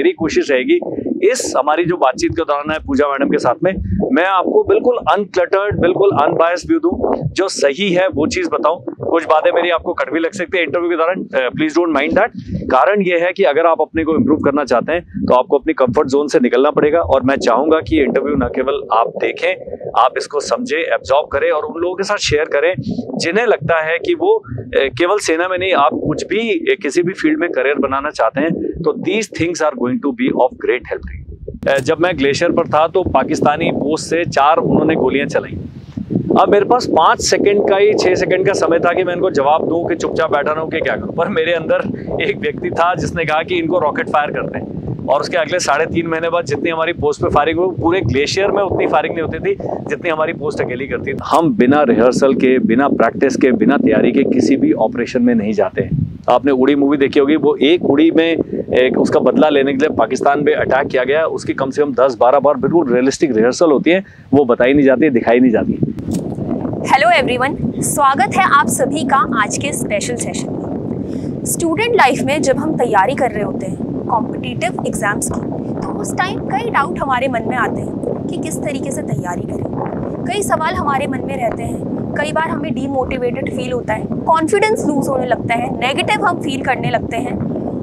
मेरी कोशिश रहेगी इस हमारी जो बातचीत के दौरान है पूजा मैडम के साथ में, मैं आपको बिल्कुल अनक्लटर्ड, बिल्कुल अनबायस्ड व्यू दूं, जो सही है वो चीज बताऊं। कुछ बातें मेरी आपको कड़वी लग सकती है इंटरव्यू के दौरान, प्लीज डोंट माइंड दैट। कारण ये है कि अगर आप अपने को इम्प्रूव करना चाहते हैं तो आपको अपनी कंफर्ट जोन से निकलना पड़ेगा, और मैं चाहूंगा कि ये इंटरव्यू न केवल आप देखें, आप इसको समझें, एब्जॉर्ब करें और उन लोगों के साथ शेयर करें जिन्हें लगता है कि वो केवल सेना में नहीं, आप कुछ भी किसी भी फील्ड में करियर बनाना चाहते हैं तो these things are going to be of great help. जब मैं ग्लेशियर पर था तो पाकिस्तानी पोस्ट से 4 उन्होंने गोलियां चलाई। अब मेरे पास 5 सेकंड का ही 6 सेकंड का समय था कि मैं इनको जवाब दूं कि चुपचाप बैठा रहूं कि क्या करूं, पर मेरे अंदर एक व्यक्ति था जिसने कहा कि इनको रॉकेट फायर करते हैं, और उसके अगले 3.5 महीने बाद जितनी हमारी पोस्ट पे फायरिंग हुई, पूरे ग्लेशियर में उतनी फायरिंग नहीं होती थी जितनी हमारी पोस्ट अकेली करती थी। हम बिना रिहर्सल के, बिना प्रैक्टिस के, बिना तैयारी के किसी भी ऑपरेशन में नहीं जाते हैं। आपने उड़ी मूवी देखी होगी, वो एक उड़ी में उसका बदला लेने के लिए पाकिस्तान पे अटैक किया गया, उसकी कम से कम 10-12 बार बिल्कुल रियलिस्टिक रिहर्सल होती है, वो बताई नहीं जाती, दिखाई नहीं जाती। हेलो एवरीवन, स्वागत है आप सभी का आज के स्पेशल सेशन में। स्टूडेंट लाइफ में जब हम तैयारी कर रहे होते हैं कॉम्पिटिटिव एग्जाम्स की, तो उस टाइम कई डाउट हमारे मन में आते हैं कि किस तरीके से तैयारी करें। कई सवाल हमारे मन में रहते हैं, कई बार हमें डीमोटिवेटेड फील होता है, कॉन्फिडेंस लूज होने लगता है, नेगेटिव हम फील करने लगते हैं,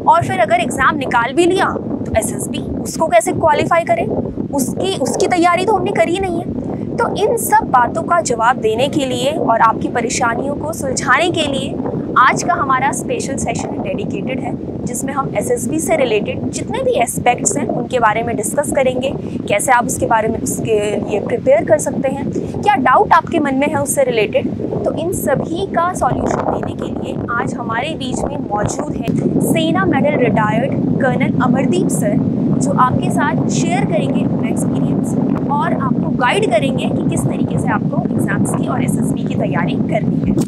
और फिर अगर एग्ज़ाम निकाल भी लिया तो एसएसबी उसको कैसे क्वालिफाई करें, उसकी तैयारी तो हमने करी नहीं है। तो इन सब बातों का जवाब देने के लिए और आपकी परेशानियों को सुलझाने के लिए आज का हमारा स्पेशल सेशन डेडिकेटेड है, जिसमें हम एसएसबी से रिलेटेड जितने भी एस्पेक्ट्स हैं उनके बारे में डिस्कस करेंगे, कैसे आप उसके बारे में उसके लिए प्रिपेयर कर सकते हैं, क्या डाउट आपके मन में है उससे रिलेटेड। तो इन सभी का सॉल्यूशन देने के लिए आज हमारे बीच में मौजूद है सेना medal retired colonel Amardeep sir, जो आपके साथ शेयर करेंगे अपना एक्सपीरियंस और आपको गाइड करेंगे कि किस तरीके से आपको एग्जाम्स की और एसएसबी की तैयारी करनी है।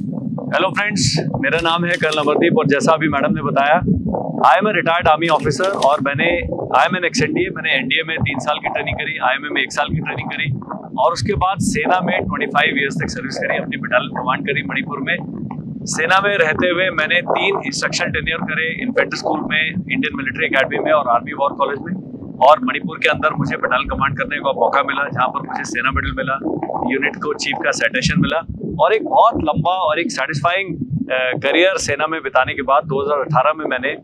हेलो फ्रेंड्स, मेरा नाम है कर्नल अमरदीप, और जैसा अभी मैडम ने बताया, I am a retired army officer, और I am an ex NDA, मैंने एनडीए में 3 साल की ट्रेनिंग करी, आईएमए में 1 साल की ट्रेनिंग करी, और उसके बाद सेना में 25 ईयर्स तक सर्विस करी, अपनी बटालियन कमांड करी मणिपुर में। सेना में रहते हुए मैंने 3 इंस्ट्रक्शन टेन्योर करे, इन्फेंट्री स्कूल में, इंडियन मिलिट्री एकेडमी में और आर्मी वॉर कॉलेज में। और मणिपुर के अंदर मुझे बटालियन कमांड करने का मौका मिला, जहाँ पर मुझे सेना मेडल मिला, यूनिट को चीफ का साइटेशन मिला, और एक बहुत लंबा और एक सेटिस्फाइंग करियर सेना में बिताने के बाद 2018 में मैंने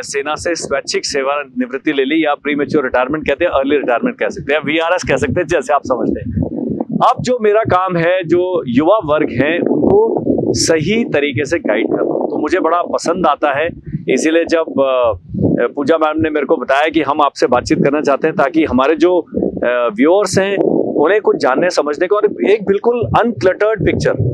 सेना से स्वैच्छिक सेवानिवृत्ति ले ली, या प्रीमेच्योर रिटायरमेंट कहते हैं, अर्ली रिटायरमेंट कह सकते हैं, वीआरएस कह सकते हैं, जैसे आप समझते हैं। अब जो मेरा काम है, जो युवा वर्ग है उनको सही तरीके से गाइड करना, तो मुझे बड़ा पसंद आता है। इसीलिए जब पूजा मैम ने मेरे को बताया कि हम आपसे बातचीत करना चाहते हैं ताकि हमारे जो व्यूअर्स हैं उन्हें कुछ जानने समझने को, और एक बिल्कुल अनक्लटर्ड पिक्चर,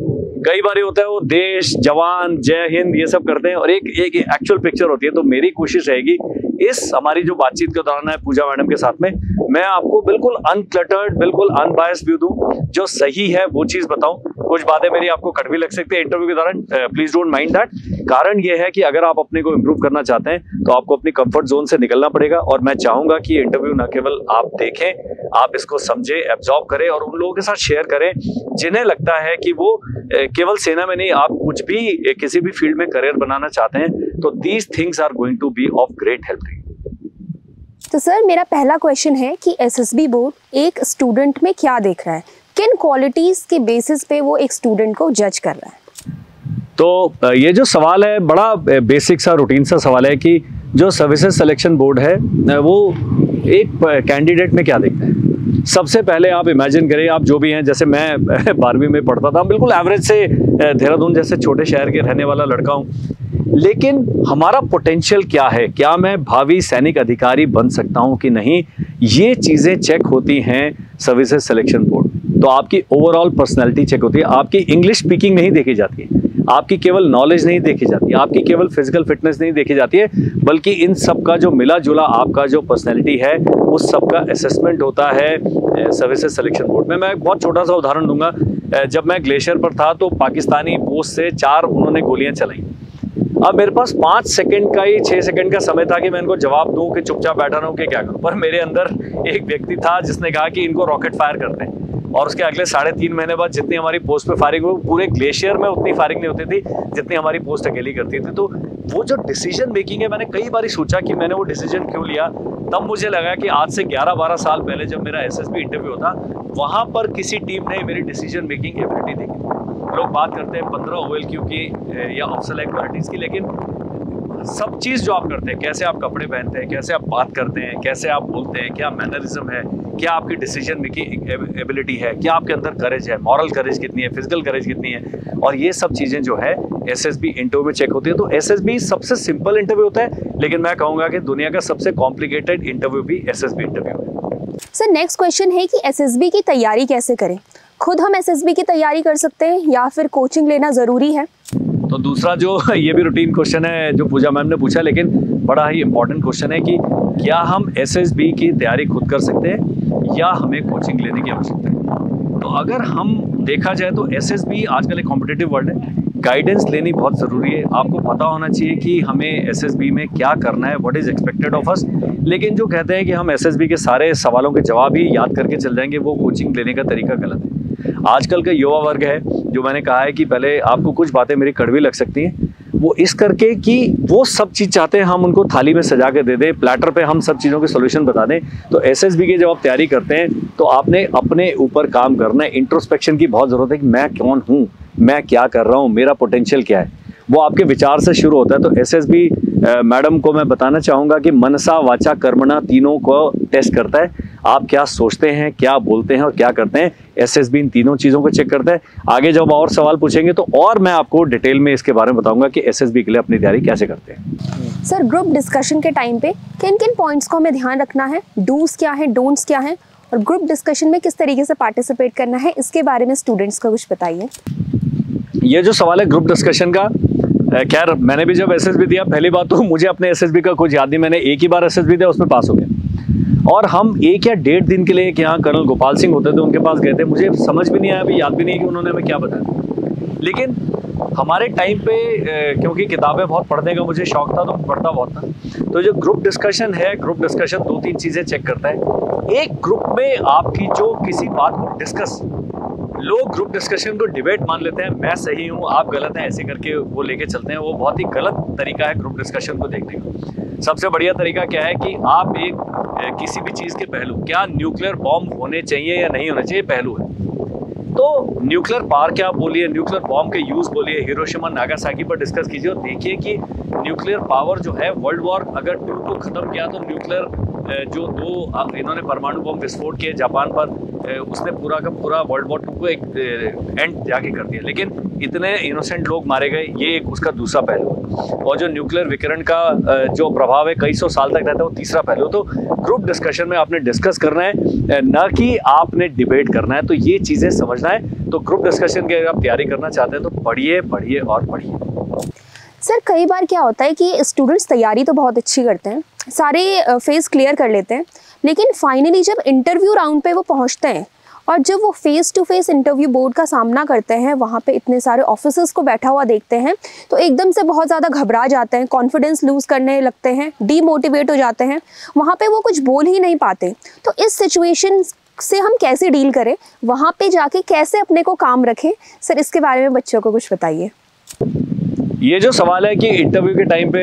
कई बार होता है वो देश, जवान, जय हिंद ये सब करते हैं, और एक एक्चुअल पिक्चर होती है। तो मेरी कोशिश रहेगी इस हमारी जो बातचीत के दौरान है पूजा मैडम के साथ में, मैं आपको बिल्कुल अनक्लटर्ड, बिल्कुल अनबायस्ड व्यू दूं, जो सही है वो चीज बताऊं। कुछ बातें मेरी आपको कड़वी लग सकती है इंटरव्यू के दौरान, प्लीज डोंट माइंड दैट। कारण ये है कि अगर आप अपने को इम्प्रूव करना चाहते हैं तो आपको अपनी कंफर्ट जोन से निकलना पड़ेगा, और मैं चाहूंगा कि ये इंटरव्यू न केवल आप देखें, आप इसको समझें, एब्जॉर्ब करें और उन लोगों के साथ शेयर करें जिन्हें लगता है कि वो केवल सेना में नहीं, आप कुछ भी किसी भी फील्ड में करियर बनाना चाहते हैं तो these things are going to be of great help. तो सर, मेरा पहला क्वेश्चन है कि एसएसबी बोर्ड एक स्टूडेंट में क्या देख रहा है, किन क्वालिटीज के बेसिस पे वो एक स्टूडेंट को जज कर रहा है। तो ये जो सवाल है बड़ा बेसिक सा, रूटीन सा सवाल है कि जो सर्विसेज सिलेक्शन बोर्ड है वो एक कैंडिडेट में क्या देखता है। सबसे पहले आप इमेजिन करें, आप जो भी हैं, जैसे मैं 12वीं में पढ़ता था, बिल्कुल एवरेज से देहरादून जैसे छोटे शहर के रहने वाला लड़का हूँ, लेकिन हमारा पोटेंशियल क्या है, क्या मैं भावी सैनिक अधिकारी बन सकता हूँ कि नहीं, ये चीज़ें चेक होती हैं सर्विसेज सिलेक्शन बोर्ड। तो आपकी ओवरऑल पर्सनैलिटी चेक होती है, आपकी इंग्लिश स्पीकिंग नहीं देखी जाती है, आपकी केवल नॉलेज नहीं देखी जाती है, आपकी केवल फिजिकल फिटनेस नहीं देखी जाती है, बल्कि इन सब का जो मिला जुला आपका जो पर्सनैलिटी है उस सब का असेसमेंट होता है सर्विसेज सिलेक्शन बोर्ड में। मैं एक बहुत छोटा सा उदाहरण दूंगा। जब मैं ग्लेशियर पर था तो पाकिस्तानी पोस्ट से 4 उन्होंने गोलियां चलाई। अब मेरे पास 5 सेकंड का ही 6 सेकंड का समय था कि मैं इनको जवाब दूं कि चुपचाप बैठा रहूं कि क्या करूं, पर मेरे अंदर एक व्यक्ति था जिसने कहा कि इनको रॉकेट फायर करते हैं, और उसके अगले 3.5 महीने बाद जितनी हमारी पोस्ट पे फायरिंग हुई, पूरे ग्लेशियर में उतनी फायरिंग नहीं होती थी जितनी हमारी पोस्ट अकेली करती थी। तो वो जो डिसीजन मेकिंग है, मैंने कई बार सोचा कि मैंने वो डिसीजन क्यों लिया। तब मुझे लगा कि आज से 11-12 साल पहले जब मेरा एसएसबी इंटरव्यू था, वहाँ पर किसी टीम ने मेरी डिसीजन मेकिंग एबिलिटी देखी। लोग बात करते हैं 15 OLQ की या ऑफिसर लाइक क्वालिटीज़ की, लेकिन सब चीज़ जो आप करते हैं, कैसे आप कपड़े पहनते हैं, कैसे आप बात करते हैं, कैसे आप बोलते हैं, क्या मैनरिज्म है, क्या आपकी डिसीजन मेकिंग एबिलिटी है, क्या आपके अंदर करेज है, मॉरल करेज कितनी है, फिजिकल करेज कितनी है, और ये सब चीज़ें जो है एसएसबी इंटरव्यू में चेक होती है। तो एसएसबी सबसे सिंपल इंटरव्यू होता है, लेकिन मैं कहूँगा कि दुनिया का सबसे कॉम्प्लिकेटेड इंटरव्यू भी एसएसबी इंटरव्यू है। सर, नेक्स्ट क्वेश्चन है कि एसएसबी की तैयारी कैसे करें? खुद हम एसएसबी की तैयारी कर सकते हैं या फिर कोचिंग लेना ज़रूरी है? तो दूसरा जो ये भी रूटीन क्वेश्चन है जो पूजा मैम ने पूछा, लेकिन बड़ा ही इंपॉर्टेंट क्वेश्चन है कि क्या हम एसएसबी की तैयारी खुद कर सकते हैं या हमें कोचिंग लेने की आवश्यकता है? तो अगर हम देखा जाए तो एसएसबी आजकल एक कॉम्पिटिटिव वर्ल्ड है, गाइडेंस लेनी बहुत ज़रूरी है। आपको पता होना चाहिए कि हमें एसएसबी में क्या करना है, what is expected of us. लेकिन जो कहते हैं कि हम एसएसबी के सारे सवालों के जवाब ही याद करके चल जाएंगे, वो कोचिंग लेने का तरीका गलत है। आजकल का युवा वर्ग है, जो मैंने कहा है कि पहले आपको कुछ बातें मेरी कड़वी लग सकती हैं, वो इस करके कि वो सब चीज़ चाहते हैं हम उनको थाली में सजा के दे दें, प्लेटर पे हम सब चीज़ों के सॉल्यूशन बता दें। तो एसएसबी के जब आप तैयारी करते हैं तो आपने अपने ऊपर काम करना है। इंट्रोस्पेक्शन की बहुत ज़रूरत है कि मैं कौन हूँ, मैं क्या कर रहा हूँ, मेरा पोटेंशियल क्या है, वो आपके विचार से शुरू होता है। तो एसएसबी मैडम को मैं बताना चाहूँगा कि मनसा वाचा कर्मणा तीनों को टेस्ट करता है। आप क्या सोचते हैं, क्या बोलते हैं और क्या करते हैं, एसएसबी इन तीनों चीज़ों को चेक करता है। आगे जब और सवाल पूछेंगे तो और मैं आपको डिटेल में इसके बारे में बताऊंगा कि एसएसबी के लिए अपनी तैयारी कैसे करते हैं। सर, ग्रुप डिस्कशन के टाइम पे किन किन पॉइंट्स को हमें ध्यान रखना है, डूज क्या है, डोंट्स क्या है, और ग्रुप डिस्कशन में किस तरीके से पार्टिसिपेट करना है, इसके बारे में स्टूडेंट्स को कुछ बताइए। ये जो सवाल है ग्रुप डिस्कशन का, खैर मैंने भी जब एसएसबी दिया, पहली बात तो मुझे अपने एसएसबी का कुछ याद नहीं, मैंने एक ही बार एसएसबी दिया, उसमें पास हो गया। और हम 1 या 1.5 दिन के लिए यहाँ कर्नल गोपाल सिंह होते थे, उनके पास गए थे। मुझे समझ भी नहीं आया, अभी याद भी नहीं कि उन्होंने हमें क्या बताया। लेकिन हमारे टाइम पे क्योंकि किताबें बहुत पढ़ने का मुझे शौक था, तो पढ़ता बहुत था। तो जो ग्रुप डिस्कशन है, ग्रुप डिस्कशन 2-3 चीज़ें चेक करता है। एक, ग्रुप में आपकी जो किसी बात को डिस्कस, लोग ग्रुप डिस्कशन को डिबेट मान लेते हैं, मैं सही हूँ आप गलत हैं, ऐसे करके वो लेके चलते हैं। वो बहुत ही गलत तरीका है ग्रुप डिस्कशन को देखने का। सबसे बढ़िया तरीका क्या है कि आप एक किसी भी चीज़ के पहलू, क्या न्यूक्लियर बॉम्ब होने चाहिए या नहीं होने चाहिए, पहलू है। तो न्यूक्लियर पावर क्या बोलिए, न्यूक्लियर बॉम्ब के यूज़ बोलिए, हिरोशिमा नागासाकी पर डिस्कस कीजिए और देखिए कि न्यूक्लियर पावर जो है, वर्ल्ड वॉर अगर 2 को ख़त्म किया तो न्यूक्लियर जो 2 इन्होंने परमाणु बम विस्फोट किए जापान पर, उसने पूरा का पूरा वर्ल्ड वॉर 2 को एक एंड जाके कर दिया। लेकिन इतने इनोसेंट लोग मारे गए, ये एक उसका दूसरा पहलू है। और जो न्यूक्लियर विकिरण का जो प्रभाव है, कई सौ साल तक रहता है, वो तीसरा पहलू। तो ग्रुप डिस्कशन में आपने डिस्कस करना है, न कि आपने डिबेट करना है। तो ये चीज़ें समझना है। तो ग्रुप डिस्कशन की अगर आप तैयारी करना चाहते हैं तो पढ़िए, पढ़िए और पढ़िए। सर, कई बार क्या होता है कि स्टूडेंट्स तैयारी तो बहुत अच्छी करते हैं, सारे फेज क्लियर कर लेते हैं, लेकिन फाइनली जब इंटरव्यू राउंड पे वो पहुंचते हैं और जब वो face to face interview board का सामना करते हैं, वहाँ पे इतने सारे ऑफिसर्स को बैठा हुआ देखते हैं, तो एकदम से बहुत ज़्यादा घबरा जाते हैं, कॉन्फिडेंस लूज़ करने लगते हैं, डीमोटिवेट हो जाते हैं, वहाँ पे वो कुछ बोल ही नहीं पाते। तो इस सिचुएशन से हम कैसे डील करें, वहाँ पे जाके कैसे अपने को काम रखें, सर इसके बारे में बच्चों को कुछ बताइए। ये जो सवाल है कि इंटरव्यू के टाइम पे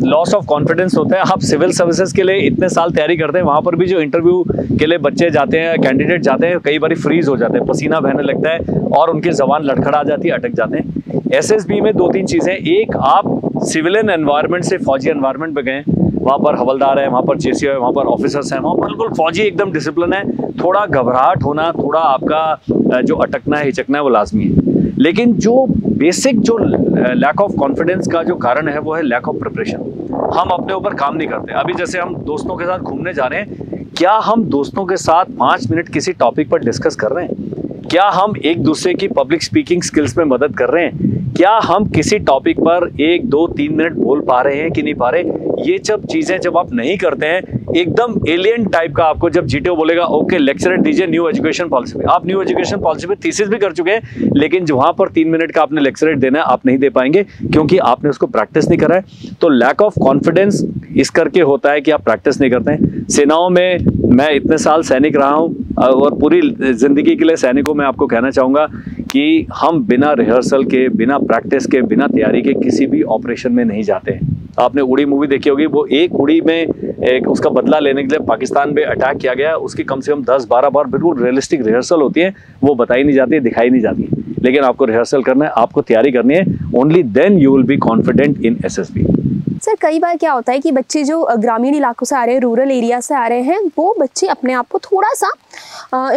लॉस ऑफ कॉन्फिडेंस होता है, आप सिविल सर्विसेज के लिए इतने साल तैयारी करते हैं, वहाँ पर भी जो इंटरव्यू के लिए बच्चे जाते हैं, कैंडिडेट जाते हैं, कई बार फ्रीज हो जाते हैं, पसीना बहने लगता है और उनकी जबान लड़खड़ा जाती है, अटक जाते हैं। एसएसबी में 2-3 चीज़ें, एक, आप सिविलियन एनवायरनमेंट से फौजी एनवायरनमेंट में गए, वहाँ पर हवलदार है, वहाँ पर जेसीओ है, वहाँ पर ऑफिसर्स हैं, वहाँ पर बिल्कुल फौजी एकदम डिसिप्लिन है। थोड़ा घबराहट होना, थोड़ा आपका जो अटकना है, हिचकना है, वो लाजमी है। लेकिन जो बेसिक जो लैक ऑफ कॉन्फिडेंस का जो कारण है, वो है लैक ऑफ प्रिपरेशन। हम अपने ऊपर काम नहीं करते। अभी जैसे हम दोस्तों के साथ घूमने जा रहे हैं, क्या हम दोस्तों के साथ 5 मिनट किसी टॉपिक पर डिस्कस कर रहे हैं? क्या हम एक दूसरे की पब्लिक स्पीकिंग स्किल्स में मदद कर रहे हैं? क्या हम किसी टॉपिक पर 1, 2, 3 मिनट बोल पा रहे हैं कि नहीं पा रहे? ये सब चीज़ें जब आप नहीं करते हैं, एकदम एलियन टाइप का आपको जब जीटीओ बोलेगा ओके लेक्चर दीजिए न्यू एजुकेशन पॉलिसी पे, आप न्यू एजुकेशन पॉलिसी पे थीसिस भी कर चुके हैं, लेकिन जो वहाँ पर 3 मिनट का आपने लेक्चर देना है, आप नहीं दे पाएंगे क्योंकि आपने उसको प्रैक्टिस नहीं करा है। तो लैक ऑफ कॉन्फिडेंस इस करके होता है कि आप प्रैक्टिस नहीं करते हैं। सेनाओं में मैं इतने साल सैनिक रहा हूँ और पूरी ज़िंदगी के लिए सैनिकों में आपको कहना चाहूँगा कि हम बिना रिहर्सल के, बिना प्रैक्टिस के, बिना तैयारी के किसी भी ऑपरेशन में नहीं जाते हैं। आपने उड़ी मूवी देखी होगी, वो एक उड़ी में एक उसका बदला लेने के लिए पाकिस्तान पे अटैक किया गया, उसकी कम से कम 10-12 बार बिल्कुल रियलिस्टिक रिहर्सल होती है, वो बताई नहीं जाती, दिखाई नहीं जाती। लेकिन आपको रिहर्सल करना है, आपको तैयारी करनी है, only then you will be confident in SSB. Sir कई बार क्या होता है कि बच्चे जो ग्रामीण इलाकों से आ रहे हैं, रूरल एरिया से आ रहे हैं, वो बच्चे अपने आप को थोड़ा सा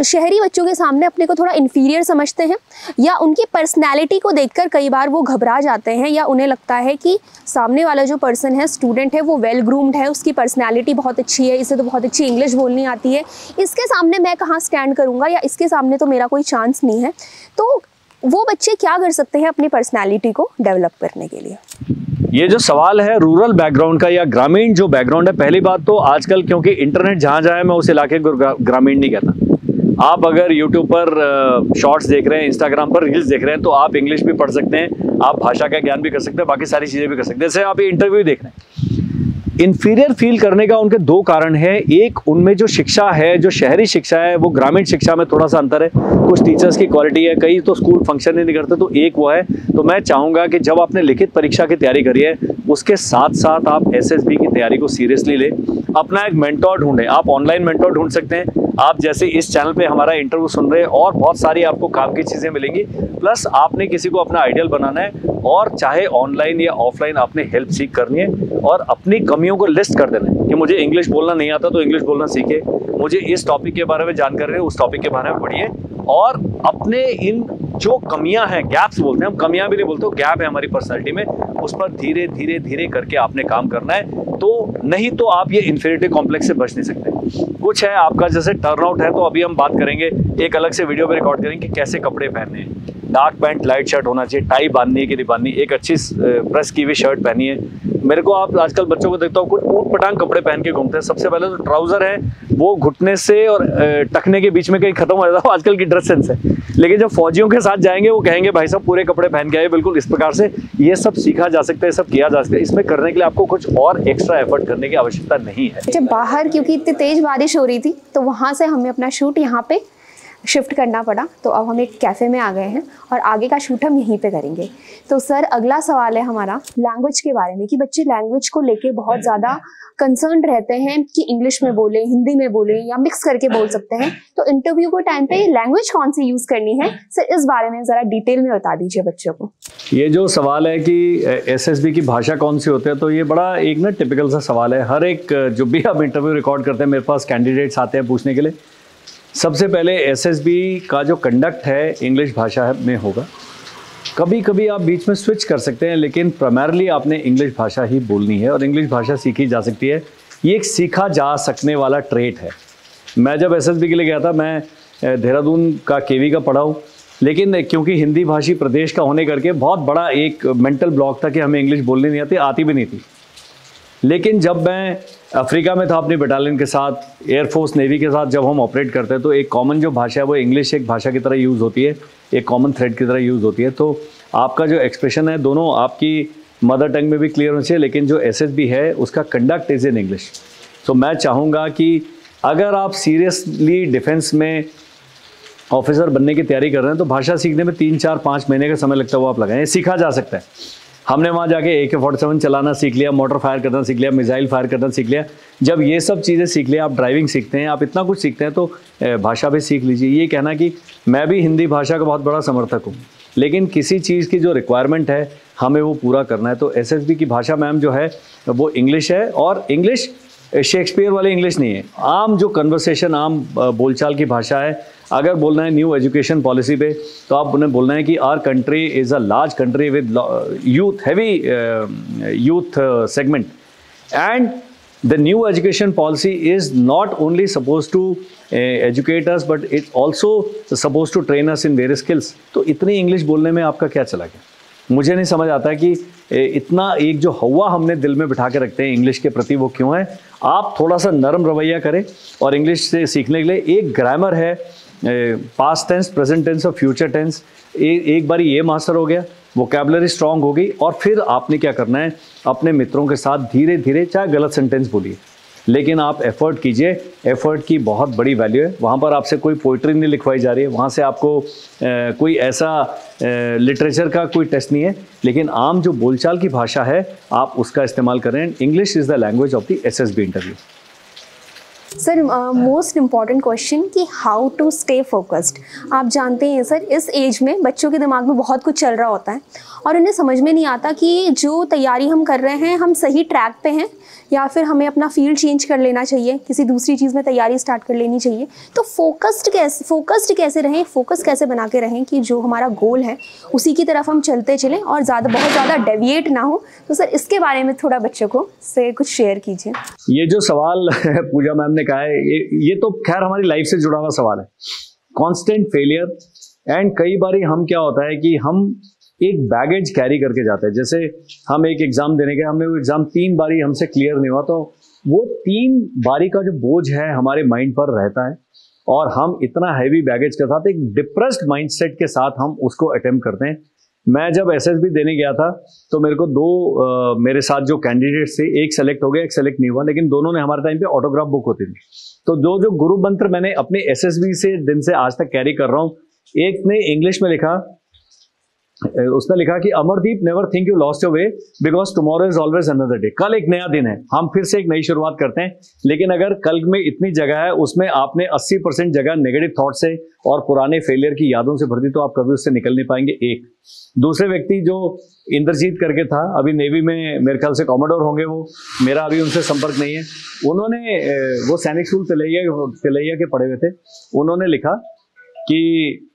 शहरी बच्चों के सामने अपने को थोड़ा इन्फीरियर समझते हैं, या उनकी पर्सनैलिटी को देखकर कई बार वो घबरा जाते हैं, या उन्हें लगता है कि सामने वाला जो पर्सन है, स्टूडेंट है, वो वेल ग्रूम्ड है, उसकी पर्सनैलिटी बहुत अच्छी है, इसे तो बहुत अच्छी इंग्लिश बोलनी आती है, इसके सामने मैं कहाँ स्टैंड करूँगा, या इसके सामने तो मेरा कोई चांस नहीं है। तो वो बच्चे क्या कर सकते हैं अपनी पर्सनैलिटी को डेवलप करने के लिए? ये जो सवाल है रूरल बैकग्राउंड का या ग्रामीण जो बैकग्राउंड है, पहली बात तो आजकल क्योंकि इंटरनेट जहाँ जहाँ है, मैं उस इलाके को ग्रामीण नहीं कहता। आप अगर यूट्यूब पर शॉर्ट्स देख रहे हैं, इंस्टाग्राम पर रील्स देख रहे हैं, तो आप इंग्लिश भी पढ़ सकते हैं, आप भाषा का ज्ञान भी कर सकते हैं, बाकी सारी चीज़ें भी कर सकते हैं। जैसे आप ये इंटरव्यू देख रहे हैं, इन्फीरियर फील करने का उनके दो कारण हैं। एक, उनमें जो शिक्षा है, जो शहरी शिक्षा है, वो ग्रामीण शिक्षा में थोड़ा सा अंतर है। कुछ टीचर्स की क्वालिटी है, कई तो स्कूल फंक्शन ही नहीं करते, तो एक वो है। तो मैं चाहूँगा कि जब आपने लिखित परीक्षा की तैयारी करी है, उसके साथ साथ आप एसएसबी की तैयारी को सीरियसली लें। अपना एक मेंटोर ढूंढें। आप ऑनलाइन मेंटोर ढूंढ सकते हैं। आप जैसे इस चैनल पे हमारा इंटरव्यू सुन रहे हैं, और बहुत सारी आपको काम की चीज़ें मिलेंगी। प्लस आपने किसी को अपना आइडियल बनाना है, और चाहे ऑनलाइन या ऑफलाइन आपने हेल्प सीख करनी है, और अपनी कमियों को लिस्ट कर देना है कि मुझे इंग्लिश बोलना नहीं आता तो इंग्लिश बोलना सीखे, मुझे इस टॉपिक के बारे में जानकारी है, उस टॉपिक के बारे में पढ़िए, और अपने इन जो कमियां हैं, गैप्स बोलते हैं हम, कमियां भी नहीं बोलते, गैप है हमारी पर्सनैलिटी में, उस पर धीरे धीरे धीरे करके आपने काम करना है। तो नहीं तो आप ये इन्फीरियरिटी कॉम्प्लेक्स से बच नहीं सकते। कुछ है आपका जैसे टर्नआउट है, तो अभी हम बात करेंगे, एक अलग से वीडियो में रिकॉर्ड करेंगे कि कैसे कपड़े पहनने हैं। डार्क पैंट, लाइट शर्ट होना चाहिए, टाई बांधनी है कि नहीं बांधनी, एक अच्छी प्रेस की हुई शर्ट पहनी है। मेरे को आप आजकल बच्चों को देखता हूँ, कुछ ऊट पटांग कपड़े पहन के घूमते हैं। सबसे पहले तो ट्राउजर है, वो घुटने से और टखने के बीच में कहीं खत्म हो जाता है, आजकल की ड्रेस सेंस है। लेकिन जब फौजियों के साथ जाएंगे, वो कहेंगे भाई साहब पूरे कपड़े पहन के आए, बिल्कुल इस प्रकार से। ये सब सीखा जा सकता है, सब किया जा सकता है। इसमें करने के लिए आपको कुछ और एक्स्ट्रा एफर्ट करने की आवश्यकता नहीं है। जब बाहर क्योंकि इतनी तेज बारिश हो रही थी, तो वहाँ से हमें अपना शूट यहाँ पे शिफ्ट करना पड़ा। तो अब हम एक कैफ़े में आ गए हैं, और आगे का शूट हम यहीं पे करेंगे। तो सर अगला सवाल है हमारा लैंग्वेज के बारे में, कि बच्चे लैंग्वेज को लेके बहुत ज़्यादा कंसर्न रहते हैं कि इंग्लिश में बोलें, हिंदी में बोलें, या मिक्स करके बोल सकते हैं। तो इंटरव्यू के टाइम पे लैंग्वेज कौन सी यूज़ करनी है, सर इस बारे में ज़रा डिटेल में बता दीजिए बच्चों को। ये जो सवाल है कि एसएसबी की भाषा कौन सी होती है, तो ये बड़ा एक ना टिपिकल सा सवाल है। हर एक जो भी आप इंटरव्यू रिकॉर्ड करते हैं, मेरे पास कैंडिडेट्स आते हैं पूछने के लिए। सबसे पहले एसएसबी का जो कंडक्ट है इंग्लिश भाषा में होगा। कभी कभी आप बीच में स्विच कर सकते हैं, लेकिन प्राइमरली आपने इंग्लिश भाषा ही बोलनी है, और इंग्लिश भाषा सीखी जा सकती है। ये एक सीखा जा सकने वाला ट्रेट है। मैं जब एसएसबी के लिए गया था, मैं देहरादून का केवी का पढ़ा हूँ, लेकिन क्योंकि हिंदी भाषी प्रदेश का होने करके बहुत बड़ा एक मेंटल ब्लॉक था कि हमें इंग्लिश बोलनी नहीं आती भी नहीं थी। लेकिन जब मैं अफ्रीका में था अपनी बटालियन के साथ, एयरफोर्स नेवी के साथ जब हम ऑपरेट करते हैं, तो एक कॉमन जो भाषा है वो इंग्लिश एक भाषा की तरह यूज़ होती है, एक कॉमन थ्रेड की तरह यूज़ होती है। तो आपका जो एक्सप्रेशन है दोनों आपकी मदर टंग में भी क्लियर होना चाहिए, लेकिन जो एसएसबी है उसका कंडक्ट इज़ इन इंग्लिश। तो मैं चाहूँगा कि अगर आप सीरियसली डिफेंस में ऑफिसर बनने की तैयारी कर रहे हैं, तो भाषा सीखने में 3-4-5 महीने का समय लगता है, वो आप लगाएं। सीखा जा सकता है। हमने वहाँ जाके AK-47 चलाना सीख लिया, मोटर फायर करना सीख लिया, मिसाइल फायर करना सीख लिया। जब ये सब चीज़ें सीख लिया, आप ड्राइविंग सीखते हैं, आप इतना कुछ सीखते हैं, तो भाषा भी सीख लीजिए। ये कहना कि मैं भी हिंदी भाषा का बहुत बड़ा समर्थक हूँ, लेकिन किसी चीज़ की जो रिक्वायरमेंट है हमें वो पूरा करना है। तो एसएसबी की भाषा मैम जो है वो इंग्लिश है, और इंग्लिश शेक्सपियर वाली इंग्लिश नहीं है। आम जो कन्वर्सेशन, आम बोलचाल की भाषा है। अगर बोलना है न्यू एजुकेशन पॉलिसी पे, तो आप उन्हें बोलना है कि our country is a large country with youth, heavy youth segment, and the new education policy is not only suppose to educate us, but it also suppose to train us in various skills. तो इतनी English बोलने में आपका क्या चला गया? मुझे नहीं समझ आता कि इतना एक जो हवा हमने दिल में बिठा के रखते हैं इंग्लिश के प्रति, वो क्यों है। आप थोड़ा सा नरम रवैया करें, और इंग्लिश से सीखने के लिए एक ग्रामर है, पास्ट टेंस, प्रेजेंट टेंस और फ्यूचर टेंस। एक बार ये मास्टर हो गया, वोकैबुलरी स्ट्रांग हो गई, और फिर आपने क्या करना है, अपने मित्रों के साथ धीरे धीरे, चाहे गलत सेंटेंस बोलिए, लेकिन आप एफर्ट कीजिए, एफर्ट की बहुत बड़ी वैल्यू है। वहाँ पर आपसे कोई पोइट्री नहीं लिखवाई जा रही है, वहाँ से आपको कोई ऐसा लिटरेचर का कोई टेस्ट नहीं है, लेकिन आम जो बोलचाल की भाषा है आप उसका इस्तेमाल करें। English is the language of the SSB interview. Sir, most important question कि हाउ टू स्टे फोकस्ड। आप जानते हैं सर, इस एज में बच्चों के दिमाग में बहुत कुछ चल रहा होता है और उन्हें समझ में नहीं आता कि जो तैयारी हम कर रहे हैं हम सही ट्रैक पे हैं या फिर हमें अपना फील्ड चेंज कर लेना चाहिए, किसी दूसरी चीज़ में तैयारी स्टार्ट कर लेनी चाहिए। तो फोकस्ड कैसे रहें, फोकस कैसे बना के रहें कि जो हमारा गोल है उसी की तरफ हम चलते चलें और बहुत ज़्यादा डेविएट ना हो। तो सर इसके बारे में थोड़ा बच्चों को से कुछ शेयर कीजिए। ये जो सवाल पूजा मैम ने कहा है, ये तो खैर हमारी लाइफ से जुड़ा हुआ सवाल है। कॉन्स्टेंट फेलियर एंड कई बारी हम क्या होता है कि हम एक बैगेज कैरी करके जाते हैं। जैसे हम एक एग्जाम देने गए, हमने वो एग्जाम 3 बारी हमसे क्लियर नहीं हुआ, तो वो 3 बारी का जो बोझ है हमारे माइंड पर रहता है और हम इतना हैवी बैगेज के साथ एक डिप्रेस्ड माइंडसेट के साथ हम उसको अटेम्प्ट करते हैं। मैं जब SSB देने गया था तो मेरे को 2 मेरे साथ जो कैंडिडेट्स थे, एक सेलेक्ट हो गया, एक सेलेक्ट नहीं हुआ, लेकिन दोनों ने हमारे टाइम पे ऑटोग्राफ बुक होती थी। तो जो गुरु मंत्र मैंने अपने SSB से दिन से आज तक कैरी कर रहा हूँ, एक ने इंग्लिश में लिखा, उसने लिखा कि Amardeep never think you lost your way because tomorrow is always another day. कल एक नया दिन है, हम फिर से एक नई शुरुआत करते हैं, लेकिन अगर कल में इतनी जगह है उसमें आपने 80% जगह नेगेटिव थॉट से और पुराने फेलियर की यादों से भर दी तो आप कभी उससे निकल नहीं पाएंगे। एक दूसरे व्यक्ति जो इंद्रजीत करके था, अभी नेवी में मेरे ख्याल से कॉमोडोर होंगे वो, मेरा अभी उनसे संपर्क नहीं है, उन्होंने वो सैनिक स्कूल तिलैया के पढ़े हुए थे, उन्होंने लिखा कि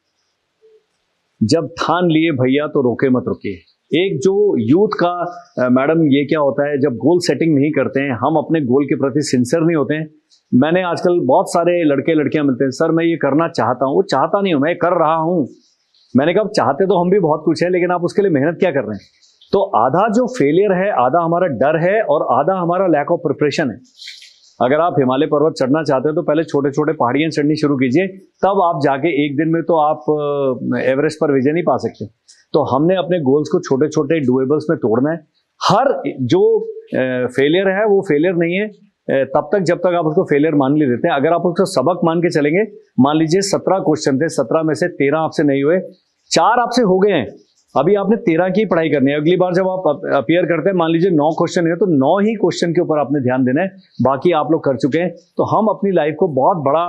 जब ठान लिए भैया तो रोके मत रुकिए। एक जो यूथ का मैडम ये क्या होता है, जब गोल सेटिंग नहीं करते हैं, हम अपने गोल के प्रति सिंसियर नहीं होते हैं। मैंने आजकल बहुत सारे लड़के लड़कियां मिलते हैं, सर मैं ये करना चाहता हूँ, वो चाहता नहीं हूँ, मैं कर रहा हूँ। मैंने कहा चाहते तो हम भी बहुत कुछ है, लेकिन आप उसके लिए मेहनत क्या कर रहे हैं? तो आधा जो फेलियर है, आधा हमारा डर है और आधा हमारा लैक ऑफ प्रिपरेशन है। अगर आप हिमालय पर्वत चढ़ना चाहते हो तो पहले छोटे छोटे पहाड़ियां चढ़नी शुरू कीजिए, तब आप जाके एक दिन में तो आप एवरेस्ट पर विजय नहीं पा सकते। तो हमने अपने गोल्स को छोटे छोटे डुएबल्स में तोड़ना है। हर जो फेलियर है वो फेलियर नहीं है तब तक जब तक आप उसको फेलियर मान नहीं देते हैं। अगर आप उसको सबक मान के चलेंगे, मान लीजिए 17 क्वेश्चन थे, 17 में से 13 आपसे नहीं हुए, 4 आपसे हो गए हैं, अभी आपने 13 की पढ़ाई करनी है। अगली बार जब आप अपीयर करते हैं, मान लीजिए 9 क्वेश्चन है तो 9 ही क्वेश्चन के ऊपर आपने ध्यान देना है, बाकी आप लोग कर चुके हैं। तो हम अपनी लाइफ को बहुत बड़ा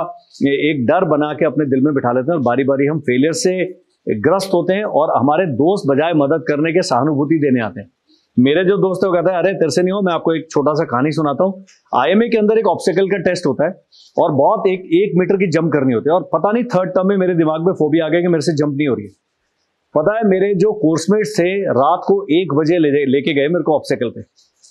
एक डर बना के अपने दिल में बिठा लेते हैं और बारी बारी हम फेलियर से ग्रस्त होते हैं और हमारे दोस्त बजाय मदद करने के सहानुभूति देने आते हैं। मेरे जो दोस्त है वो कहता है अरे तेरे से नहीं हो। मैं आपको एक छोटा सा कहानी सुनाता हूँ। IMA के अंदर एक ऑब्स्टेकल का टेस्ट होता है और बहुत एक मीटर की जंप करनी होती है, और पता नहीं थर्ड टर्म में मेरे दिमाग में फोबिया आ गया कि मेरे से जंप नहीं हो रही है। पता है मेरे जो कोर्समेट्स थे रात को 1 बजे लेके गए मेरे को ऑब्स्टेकल पे,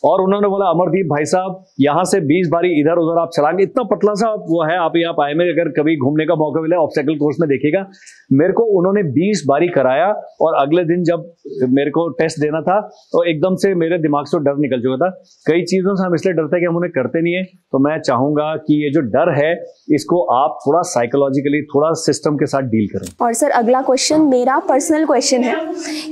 और उन्होंने बोला अमरदीप भाई साहब यहाँ से 20 बारी इधर उधर आप चलाएंगे। इतना पतला सा वो है, आप यहाँ IMA अगर कभी घूमने का मौका मिले ऑब्स्टेकल कोर्स में देखिएगा। मेरे को उन्होंने 20 बारी कराया और अगले दिन जब मेरे को टेस्ट देना था तो एकदम से मेरे दिमाग से डर निकल चुका था। कई चीजों से हम इसलिए डरते हैं कि हम उन्हें करते नहीं है। तो मैं चाहूंगा कि ये जो डर है इसको आप थोड़ा साइकोलॉजिकली थोड़ा सिस्टम के साथ डील करें। और सर अगला क्वेश्चन मेरा पर्सनल क्वेश्चन है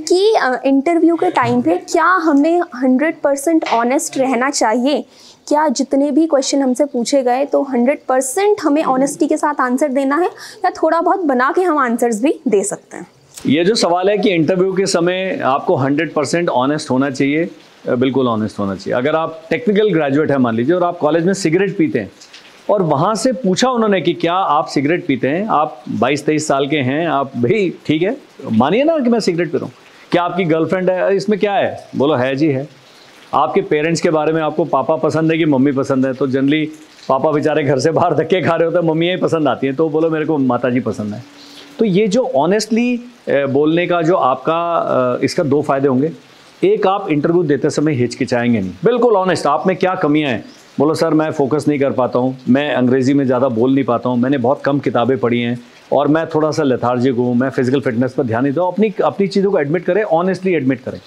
कि इंटरव्यू के टाइम पे क्या हमें 100% ऑनेस्ट रहना चाहिए? क्या जितने भी क्वेश्चन हमसे पूछे गए तो 100% हमें ऑनेस्टी के साथ आंसर देना है या थोड़ा बहुत बना के हम आंसर्स भी दे सकते हैं? ये जो सवाल है कि इंटरव्यू के समय आपको 100% ऑनेस्ट होना चाहिए, बिल्कुल ऑनेस्ट होना चाहिए। अगर आप टेक्निकल ग्रेजुएट हैं मान लीजिए और आप कॉलेज में सिगरेट पीते हैं और वहाँ से पूछा उन्होंने कि क्या आप सिगरेट पीते हैं, आप 22-23 साल के हैं, आप भाई ठीक है मानिए ना कि मैं सिगरेट पी रहा हूँ, क्या आपकी गर्लफ्रेंड है, इसमें क्या है? बोलो है जी है। आपके पेरेंट्स के बारे में आपको पापा पसंद है कि मम्मी पसंद है? तो जनरली पापा बेचारे घर से बाहर धक्के खा रहे होते हैं, मम्मी ही पसंद आती है, तो बोलो मेरे को माता जी पसंद है। तो ये जो ऑनेस्टली बोलने का जो आपका इसका 2 फायदे होंगे। एक, आप इंटरव्यू देते समय हिचकिचाएंगे नहीं, बिल्कुल ऑनेस्ट। आप में क्या कमियां हैं? बोलो सर मैं फोकस नहीं कर पाता हूँ, मैं अंग्रेजी में ज़्यादा बोल नहीं पाता हूँ, मैंने बहुत कम किताबें पढ़ी हैं और मैं थोड़ा सा लेथार्जिक हूँ, मैं फिजिकल फिटनेस पर ध्यान नहीं दूँ। अपनी चीज़ों को एडमिट करें, ऑनेस्टली एडमिट करें।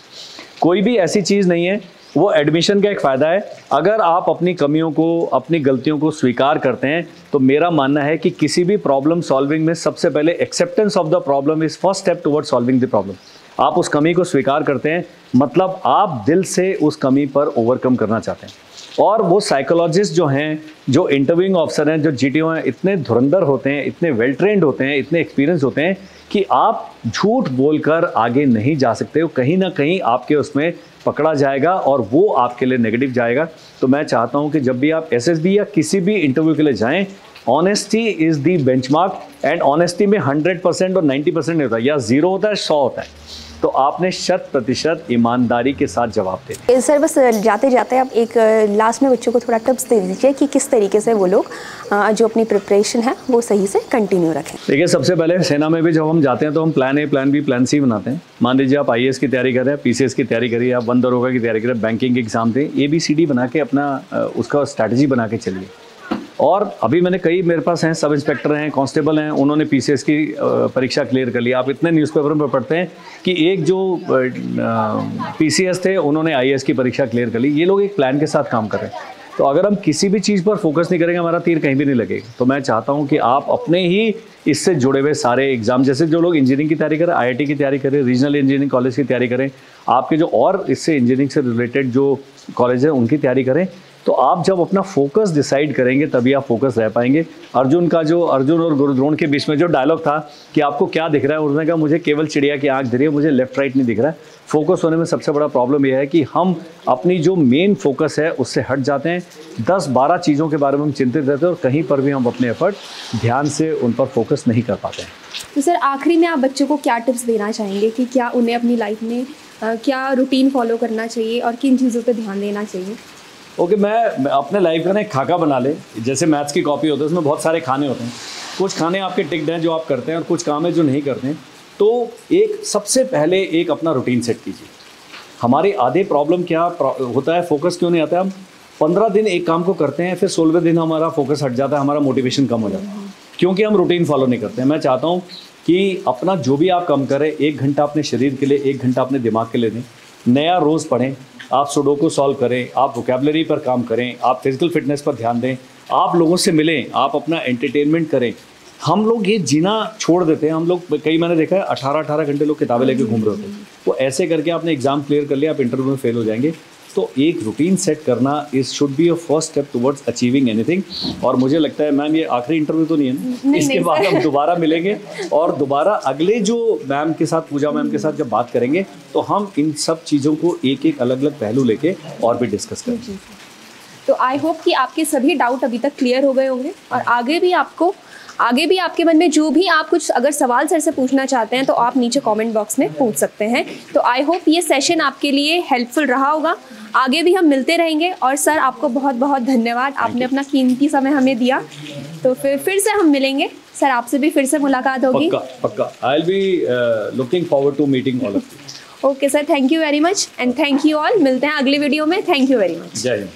कोई भी ऐसी चीज़ नहीं है, वो एडमिशन का एक फ़ायदा है। अगर आप अपनी कमियों को, अपनी गलतियों को स्वीकार करते हैं तो मेरा मानना है कि किसी भी प्रॉब्लम सॉल्विंग में सबसे पहले acceptance of the problem is first step toward solving the problem. आप उस कमी को स्वीकार करते हैं, मतलब आप दिल से उस कमी पर ओवरकम करना चाहते हैं। और वो साइकोलॉजिस्ट जो हैं, जो इंटरव्यूइंग ऑफिसर हैं, जो जीटीओ हैं, इतने धुरंधर होते हैं, इतने वेल ट्रेंड होते हैं, इतने एक्सपीरियंस होते हैं कि आप झूठ बोलकर आगे नहीं जा सकते हो। कहीं ना कहीं आपके उसमें पकड़ा जाएगा और वो आपके लिए नेगेटिव जाएगा। तो मैं चाहता हूँ कि जब भी आप एसएसबी या किसी भी इंटरव्यू के लिए जाएं, honesty is the benchmark. And honesty में 100% और 90% नहीं होता, या 0 होता है, 100 होता है। तो आपने 100% ईमानदारी के साथ जवाब देना। सर बस जाते जाते आप एक लास्ट में बच्चों को थोड़ा टिप्स दे दीजिए कि किस तरीके से वो लोग जो अपनी प्रिपरेशन है वो सही से कंटिन्यू रखें। देखिए, सबसे पहले सेना में भी जब हम जाते हैं तो हम plan A, plan B, plan C बनाते हैं। मान लीजिए आप आईएएस की तैयारी कर रहे हैं, पीसीएस की तैयारी करिए, आप वन दरोगा की तैयारी करें, बैंकिंग के एग्जाम दें, ABCD बना के अपना उसका स्ट्रैटेजी बना के चलिए। और अभी मैंने कई, मेरे पास हैं सब इंस्पेक्टर हैं, कांस्टेबल हैं, उन्होंने पीसीएस की परीक्षा क्लियर कर ली। आप इतने न्यूज़पेपर में पढ़ते हैं कि एक जो पीसीएस थे उन्होंने आईएएस की परीक्षा क्लियर कर ली। ये लोग एक प्लान के साथ काम कर रहे हैं। तो अगर हम किसी भी चीज़ पर फोकस नहीं करेंगे, हमारा तीर कहीं भी नहीं लगेगा। तो मैं चाहता हूँ कि आप अपने ही इससे जुड़े हुए सारे एग्जाम, जैसे जो लोग इंजीनियरिंग की तैयारी करें, IIT की तैयारी करें, रीजनल इंजीनियरिंग कॉलेज की तैयारी करें, आपके जो और इससे इंजीनियरिंग से रिलेटेड जो कॉलेज है उनकी तैयारी करें। तो आप जब अपना फोकस डिसाइड करेंगे तभी आप फोकस रह पाएंगे। अर्जुन और गुरुद्रोण के बीच में जो डायलॉग था कि आपको क्या दिख रहा है, उन्होंने कहा मुझे केवल चिड़िया की आंख दिख रही है, मुझे लेफ्ट राइट नहीं दिख रहा है। फोकस होने में सबसे बड़ा प्रॉब्लम यह है कि हम अपनी जो मेन फोकस है उससे हट जाते हैं। 10-12 चीज़ों के बारे में हम चिंतित रहते हैं और कहीं पर भी हम अपने एफर्ट ध्यान से उन पर फोकस नहीं कर पाते हैं। तो सर आखिरी में आप बच्चों को क्या टिप्स देना चाहेंगे कि क्या उन्हें अपनी लाइफ में क्या रूटीन फॉलो करना चाहिए और किन चीज़ों पर ध्यान देना चाहिए? ओके, मैं अपने लाइफ का ना एक खाका बना ले, जैसे मैथ्स की कॉपी होती है, उसमें बहुत सारे खाने होते हैं। कुछ खाने आपके टिक्ड हैं जो आप करते हैं और कुछ काम है जो नहीं करते हैं। तो एक सबसे पहले एक अपना रूटीन सेट कीजिए। हमारी आधे प्रॉब्लम क्या होता है, फोकस क्यों नहीं आता है, हम 15 दिन एक काम को करते हैं, फिर 16वें दिन हमारा फोकस हट जाता है, हमारा मोटिवेशन कम हो जाता है, क्योंकि हम रूटीन फॉलो नहीं करते हैं। मैं चाहता हूँ कि अपना जो भी आप काम करें, 1 घंटा अपने शरीर के लिए, 1 घंटा अपने दिमाग के लिए दें। नया रोज़ पढ़ें, आप सुडोकू सॉल्व करें, आप वोकैबुलरी पर काम करें, आप फिजिकल फिटनेस पर ध्यान दें, आप लोगों से मिलें, आप अपना एंटरटेनमेंट करें। हम लोग ये जीना छोड़ देते हैं। हम लोग कई, मैंने देखा है 18-18 घंटे लोग किताबें लेके घूम रहे होते हैं। तो ऐसे करके आपने एग्जाम क्लियर कर लिया, आप इंटरव्यू में फेल हो जाएंगे। तो एक रूटीन सेट करना is should be a first step towards achieving anything. और मुझे लगता है मैम ये आखिरी इंटरव्यू तो नहीं है ना, इसके बाद हम दोबारा मिलेंगे और दोबारा अगले जो मैम के साथ, पूजा मैम के साथ जब बात करेंगे तो हम इन सब चीज़ों को एक एक अलग अलग पहलू लेके और भी डिस्कस करेंगे। तो आई होप कि आपके सभी डाउट अभी तक क्लियर हो गए होंगे और आगे भी आपके मन में जो भी आप कुछ अगर सवाल सर से पूछना चाहते हैं तो आप नीचे कमेंट बॉक्स में पूछ सकते हैं। तो आई होप ये सेशन आपके लिए हेल्पफुल रहा होगा। आगे भी हम मिलते रहेंगे और सर आपको बहुत बहुत धन्यवाद, आपने अपना कीमती समय हमें दिया। तो फिर से हम मिलेंगे सर, आपसे भी फिर से मुलाकात होगी। पक्का। I will be looking forward to meeting all of you. Okay sir, thank you very much and thank you all. मिलते हैं अगली वीडियो में। Thank you very much. जय हिंद।